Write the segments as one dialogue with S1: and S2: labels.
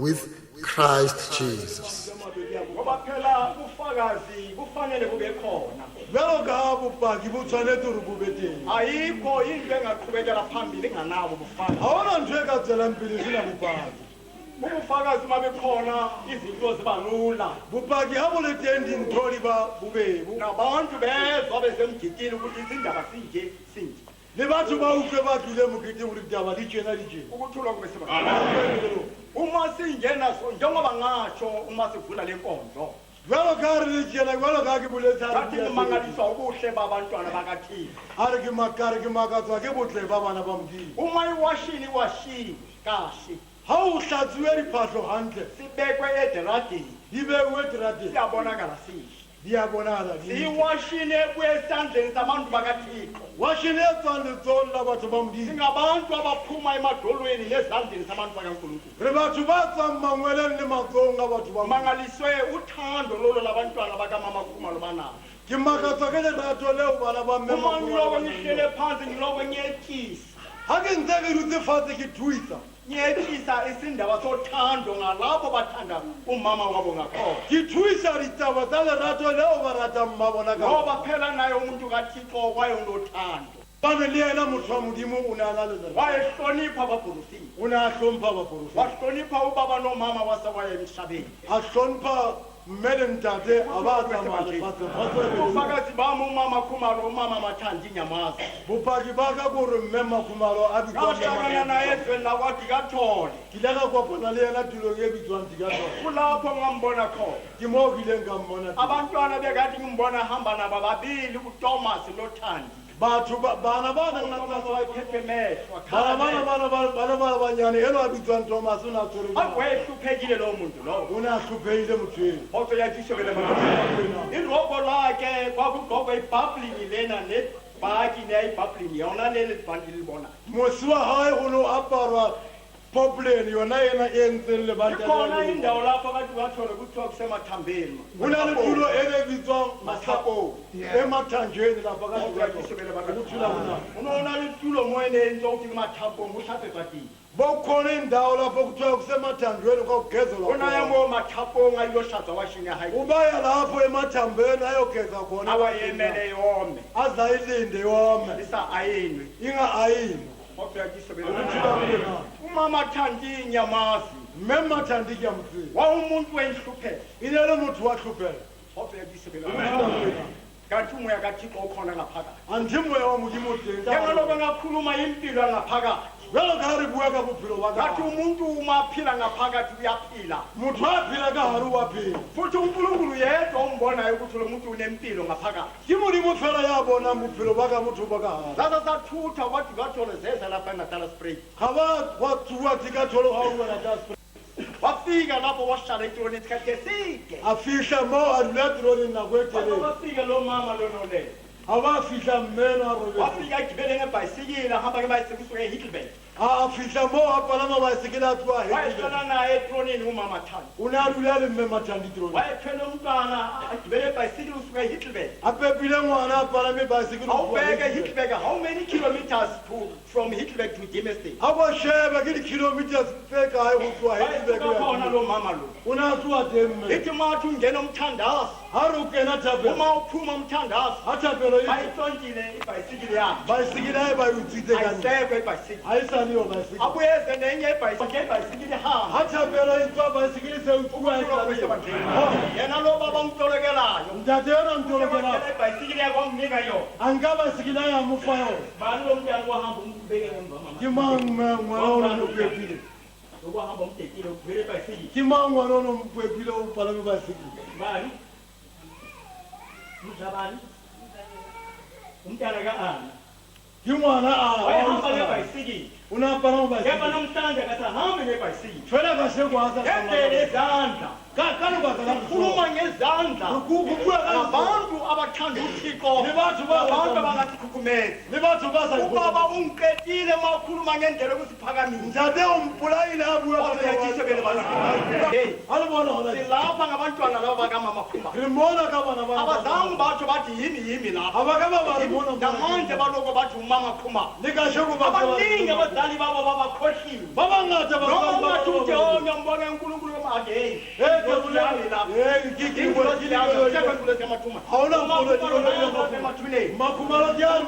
S1: with Christ Jesus.
S2: ngoba phela ubufakazi kufanele bube khona
S3: Velo ka bopaki bo tshwanetse re bo be teng.
S2: ayikho into engaqhubekela phambili enganabo ubufakazi
S3: Ha hona ntho e ka tswelang pele sena bopaki.
S2: ubufakazi uma bekhona izinto ziba lula
S3: Bopaki ha bo le teng dintho di ba bobebo.
S2: nabantu bezwa besemgitini ukuthi izindaba sinje
S3: Le batho ba utlwe ba tlile moketeng hore ditaba di tjena di tjena.
S2: ukuthulwa kube sebakhona uma singena so njengoba ngasho uma sivula le nkonzo
S3: Velo ka re le tjena velo ka ke boletsa
S2: bathi
S3: re
S2: ngimangaliswa ubuhle babantwana bakathixo
S3: a re ke makare ke makatswa ke botle ba bana ba Modimo.
S2: uma iwashini washiwe kahle
S3: Ha o hlatsuwe diphahlo hantle
S2: sibekwe ederadini
S3: di bewe terateng
S2: siyabonakala sihle
S3: di a bonala di
S2: siyiwashini ebuye esandleni sabantu bakathixo
S3: washine e tswang letsong la batho ba Modimo.
S2: singabantu abaphuma emadolweni nezandleni sabantu bakankulunkulu
S3: Re batho ba tswang mangweleng le matsong a batho ba Modimo.
S2: mangaliswe uthando lolo labantwana bakamama khumalo banalo
S3: Ke makatswa ke lerato leo bana ba mme
S2: uma ngiloko
S3: Makhumalo.
S2: ngihlele phansi ngiloko ngiyetyisa
S3: Ha ke ntse ke dutse fatshe ke thuisa
S2: ngiyetyisa isindaba sothando ngalabo bathanda umama wabo ngakhona
S3: ke thuisa ditaba tsa lerato leo ba ratang mmabona ka
S2: ngoba phela naye umuntu kathixo wayengothando
S3: bane le yena motho wa Modimo o ne a na le lerato.
S2: wayehlonipha abaprofeti
S3: O ne a hlompha baporofeta
S2: wahlonipha ubaba nomama wasewaya emhlabeni
S3: a hlompha mme le ntate a ba tsamaya lefatsheng.
S2: ubufakazi bami umama khumalo umama mathandi nyamaza
S3: Bopaki ba ka kore mme Makhumalo a bitswang
S2: ngahlangana naye
S3: Makhumalo.
S2: ezweni lakwadikathole
S3: Ke ile ka kopana le yena tulong e bitswang Dikatolo.
S2: kulapho ngambona khona
S3: Ke moo ke ileng ka mmona teng.
S2: abantwana bekade ngimbona hamba nabo babili uThomas noThandi
S3: Batho bana ba nang na
S2: wayephethe mehlo
S3: bana ba banyane eno a bitswang Thomas o ne a tshwere mona.
S2: wayehluphekile lowo muntu lowo
S3: O ne a hlophehile motho eno.
S2: Motho yajishobele irogo lakhe kwakugqokwe ibhabhlingi lena nebhaki neyayibhabhlingi yona leli bhanti libona
S3: Mosi wa hae o ne o aparwa poplane yona ena e entseng lebanta
S2: ikhona
S3: le
S2: indawo lapho kade ungathole kuthiwa kusemathambeni
S3: ho na le tulo e ne bitswang
S2: Masapong.
S3: emathanjeni lapha ka Dikatolo.
S2: unoona litulo moyene yenza ukuthi kumathapong uhlatsetswa tini
S3: Bo khona indawo lapho kuthiwa kusemathanjeni kwakugezelwa
S2: unaye
S3: khona.
S2: mo mathapong ayiyoshaza washini yahayi
S3: Ubaya lapho emathambeni ayogeza khona
S2: awayemele yome
S3: aza ilinde yome
S2: isa ayinwe
S3: inga ayini.
S2: kodwa yajisobele umama thandi inyamazi
S3: Mme Mathandi ke a mo tseba.
S2: wawumuntu wenhlupheko
S3: E ne le motho wa tlhophelo.
S2: kodwa yajisobele kanti umoya kathixo ukhona ngaphakathi
S3: Anthe moya wa Modimo teng ka
S2: njengaloko
S3: hare.
S2: ngakhuluma impilo yangaphakathi
S3: Jwalo ka ha re bua ka bophelo ba ka
S2: ngathi
S3: hare.
S2: umuntu uma aphila ngaphakathi uyaphila
S3: Motho a phela ka hare wa phela.
S2: futhi unkulunkulu yedwa umbonayo ukuthi lo muntu unempilo ngaphakathi
S3: Ke Modimo fela ya bonang bophelo ba ka motho ba ka hare.
S2: zaza sathutha kwathi ngathole zeza lapha eNatal Spring
S3: Ga ba wa tsuwa Dikatolo ha o wena ka Spring.
S2: wafika lapho wahlala etiloni isikhathi eside
S3: A fihla moo a dula tulong nako e telele.
S2: wafika lo mama lonole
S3: Ha ba fihla mmeno a robetse.
S2: wafika agibele ngebhayisikile ahamba ngebhayisikile usuke eHitleberg
S3: A fihla moo a palama baesekele a tloha Heidelberg.
S2: wayehlala naye etronini umama Thandi
S3: O ne a dula le mme Mathandi tulong.
S2: wayethwele umntwana agibele ebhayisikile usuke eHitleberg
S3: A pepile ngwana a palame baesekele ho tloha
S2: awubheke
S3: Heidelberg.
S2: Hitleberg how many kilometers from Hitleberg to Germiston
S3: A bo sheba ke di-kilometers tse kae ho tloha Heidelberg
S2: wayesuka
S3: ho ya
S2: khona
S3: Heidelberg.
S2: lo mama lo
S3: O ne a tloha teng mme.
S2: ithi mathi ungena umthandazo
S3: Ha re o kena thapelo.
S2: uma uphuma umthandazo
S3: Ha thapelo e
S2: bayitlontile ibhayisikile yakhe
S3: baesekele ha e ba e utswitse ka ntle.
S2: ayisekho ibhayisikile
S3: Ha e sa le yo baesekele.
S2: abuyeze nenye ibhayisikile ihamba
S3: Ha thapelo e tswa baesekele se utsuwa e sa le yo.
S2: yena lo baba umtolokelayo
S3: Ntate yona ntolokelang.
S2: ibhayisikile yakhe wamnika yona
S3: A nka baesekele ya mo fa yona.
S2: bani lo mntana wahamba umbeke ngemva mama
S3: Ke mang ngwana o ne o pepile?
S2: lokuhamba umdekile uvele ibhayisikile
S3: Ke mang ngwana o ne o pepile o palame baesekele?
S2: bani mdlabani umntana ka-ana
S3: Ke ngwana a
S2: wayehamba ngebhayisikile
S3: o ne a palama
S2: kepha
S3: baesekele.
S2: namhlanje akathi ahambe ngebhayisikile
S3: Fela kasheko ha sa
S2: ngendlela ezandla
S3: ka lebaka la
S2: khuluma ngezandla
S3: go bua ka
S2: abantu abathanda uthixo
S3: Le batho ba
S2: abantu
S3: ratang-
S2: abangasikhukhumezi
S3: le batho ba sa
S2: ubaba ungiqedile uma ukhuluma ngendlela yokusiphakamisa
S3: ntate o mpolaile a bua ka
S2: Kodwa yajisobele bana. Hey,
S3: alibona hona
S2: silapha ngabantwana laba bakamama Khuma.
S3: rimona ka bana ba
S2: Abazange batsho bathi yimi lapha.
S3: abakaba balibona
S2: Namanje baloko bathi umama Khuma.
S3: likasho kuba
S2: Abaningi abadali babo babakhohliwe.
S3: babangata
S2: Noma ungathi
S3: ba
S2: uJehova ngibona uNkulunkulu again.
S3: hey ngiki makhumalo dyani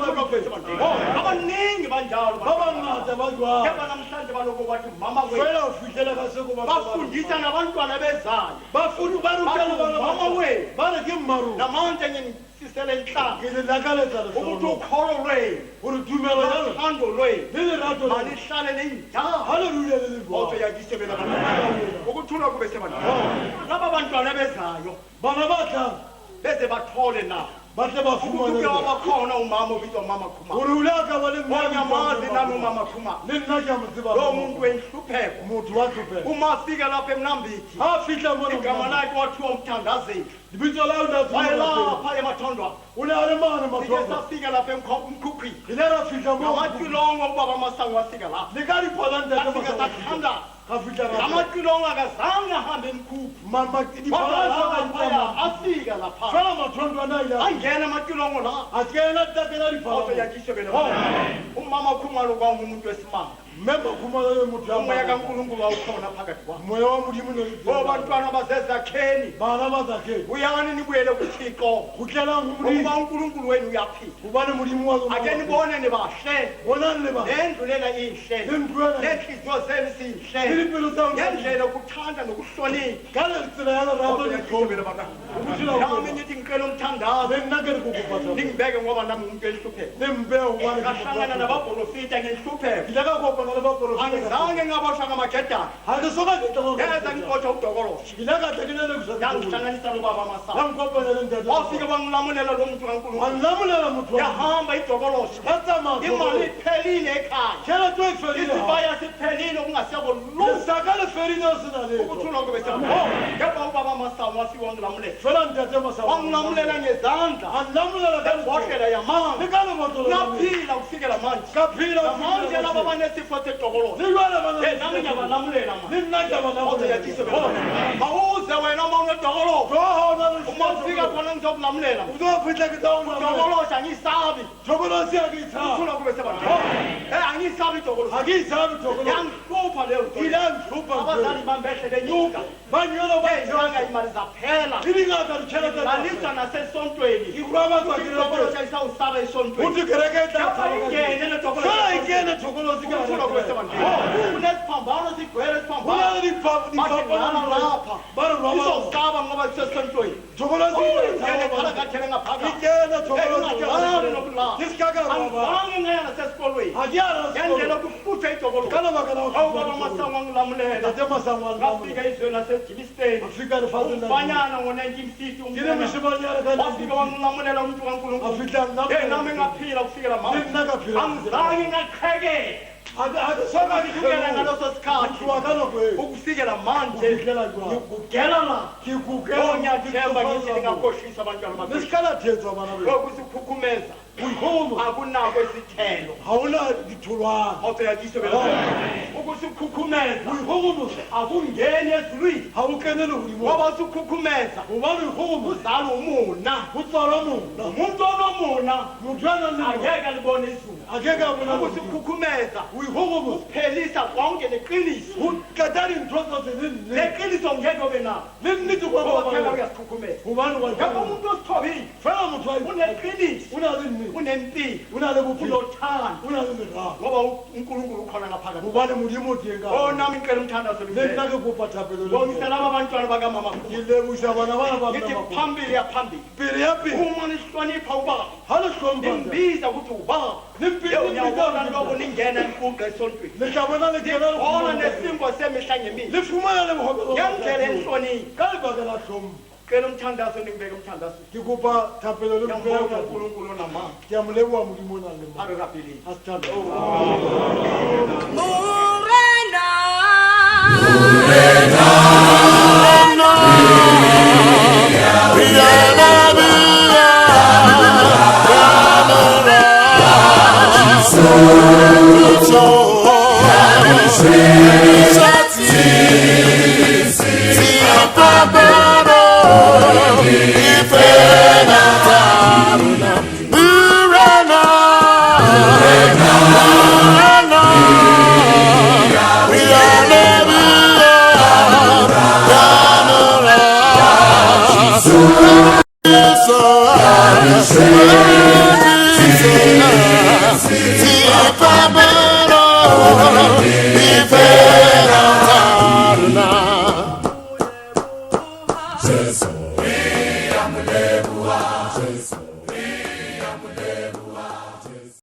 S2: abaningi banjalo
S3: babangata badwa
S2: kepha namhlanje baloko bathi mama wethu
S3: fela ufihlela kasekuba
S2: bafundisa nabantwana bezayo
S3: bafundi barukela
S2: mama wethu
S3: bana ke maru
S2: namanje ngisisele enhlanga
S3: ke lakaletsa
S2: ukuthi ukholo lwenu
S3: uri dumela yalo
S2: uthando lwenu
S3: lele rato
S2: malihlale nenjalo
S3: haleluya lele
S2: kodwa yakisebela ukuthula kube sebantwana laba bantwana bezayo
S3: bana batla
S2: beze bathole na
S3: bahle bafumana
S2: ukuke wabakhona umama obizwa mama Khuma
S3: uri ulaka wale
S2: onyamazi nami umama Khuma
S3: nina jamziba
S2: lo muntu wenhlupheko
S3: umuntu wathuphe
S2: uma afika lapha emnambithi
S3: afihla
S2: igama
S3: mona
S2: lakhe wathiwa umthandazeli
S3: libitso lawo ndazi
S2: wayelapha emathondwa
S3: unale mana
S2: sike
S3: mathongo
S2: safika lapha emkhukhwini
S3: ilera fihla mo
S2: namaxilongo ubaba masango wafika lapha
S3: likali phalanda
S2: afika sathanda
S3: kafihla rapha
S2: namaxilongo akazange ahambe emkhuphi
S3: mama
S2: phaya afika lapha
S3: fela mathondo anayila
S2: angena amaxilongo la
S3: akela takela
S2: kodwa
S3: liphala
S2: yakisebela umama Khumalo kwawumuntu wesimanga
S3: memba khumalo yomuntu
S2: umoya kaNkulunkulu wawukhona phakathi kwabo
S3: moya wa mudimu no
S2: bantwana basezakheni
S3: bana bazakhe
S2: uyani nibuyele kuThixo
S3: kutlela ngumri
S2: ukuba uNkulunkulu wenu uyaphila
S3: ubane mudimu wazo
S2: ake nibone nibahle
S3: bonani leba
S2: lendlu lena ihle
S3: lendwela
S2: nenhliziyo zenu sihle
S3: ilipilo tawo
S2: ngendlela ukuthanda nokuhlonipha
S3: kale tsela yala rato
S2: yakisebela bantwana nami ngithi ngicela umthandazo
S3: benakere kokuphatha
S2: ningibeke ngoba nami umuntu enhlupheko
S3: nembe ubane
S2: ngahlangana nabaprofita ngenhlupheko
S3: kilaka kopana lebaprofita
S2: angizange ngabosha ngamajedana
S3: hakusoka ngitoko
S2: ngeza ngiqotha udokoloshi
S3: kilaka tekelele kusasa
S2: yangihlanganisa nobaba masango
S3: yangikopana lendaba
S2: wafike bangilamulela lo muntu kaNkulunkulu
S3: angilamulela muntu
S2: yahamba idokoloshi
S3: yatsama
S2: imali iphelile ekhaya
S3: kela to ifelile
S2: isibaya siphelile okungaseko lu
S3: sakale felile osinale
S2: ukuthula kube sema kepha ubaba masango wafike wangilamulela
S3: fela ntate masawa
S2: wangilamulela ngezandla
S3: angilamulela
S2: ebhodlela yamanzi
S3: nikalo botolo
S2: ngaphila kufikela manje
S3: kaphila
S2: manje laba banesifo sedokoloshi
S3: nilwala bana
S2: nami ngiyabalamulela manje
S3: ninnaja bana
S2: kodwa yakisebela awuze wena uma unedokoloshi
S3: gohona
S2: uma ufika khona ngizokulamulela
S3: uzofitla kitawuna
S2: udokoloshi angiyisabi
S3: jogolosi akitha
S2: ukuthula kube sebantu angiyisabi idokoloshi
S3: akizabi jogolosi
S2: yangihlupha leyo
S3: ilangihlupha
S2: abazali bami behle benyuka
S3: banyolo
S2: ezanga imali zaphela
S3: ilingaka lichela
S2: ngalisa nasesontweni
S3: ikurabazakile
S2: idokoloshi ayisawusaba esontweni
S3: uthi kereketa
S2: ingene le dokoloshi
S3: fela ikene jogolosi
S2: ukuthula kube sebantu kunesiphambano sigcwele isiphambano
S3: kulala lipapa
S2: lapha izosaba ngoba sisesontweni
S3: jogolosi
S2: ngene khalakathele ngaphakathi
S3: ikene jogolosi
S2: angizange ngaya nasesikolweni ngendlela kuhluthe idokoloshi awubaba masango angilamulela ngafika izweni lasejilisteni umfanyana ngo-1950 wafika wangilamulela umuntu kaNkulunkulu nami ngaphila kufikela manje angizange ngaqhekela kusukela ngaleso sikhathi ukufikela manje ngigugela la onyathemba ngithi ngingakhohlisa abantwana bakusikhukhumeza akunako isithelo kodwa yakisebela ukusikhukhumeza akungeni ezulwini ngoba usikhukhumeza uzala umuna umuntu onomuna angeke libone izulu ukusikhukhumeza uphelisa konke neqiniso neqiniso ngeke ube nalo phela uyasikhukhumeza ngakho umuntu osithobile uneqiniso unempilo unothando ngoba uNkulunkulu ukhona ngaphakathi nami ngicela umthandazo bongiselaba abantwana bakamama ngithi phambili yaphambili uma nihlonipha ubaba nimbiza ukuthi ubaba uyabona lokho ningena emfuqa esontweni ona nesimbo semihla ngemihla ngendlela enhlonipha cela umthandazo ningibeke umthandazo
S3: ngikupa thapelo
S2: ngiyambonga uNkulunkulu namanga
S3: ngiyamlebuka mulimo nalema
S2: abe kaphelile
S3: asithanda
S4: Sorry.
S1: Jesus.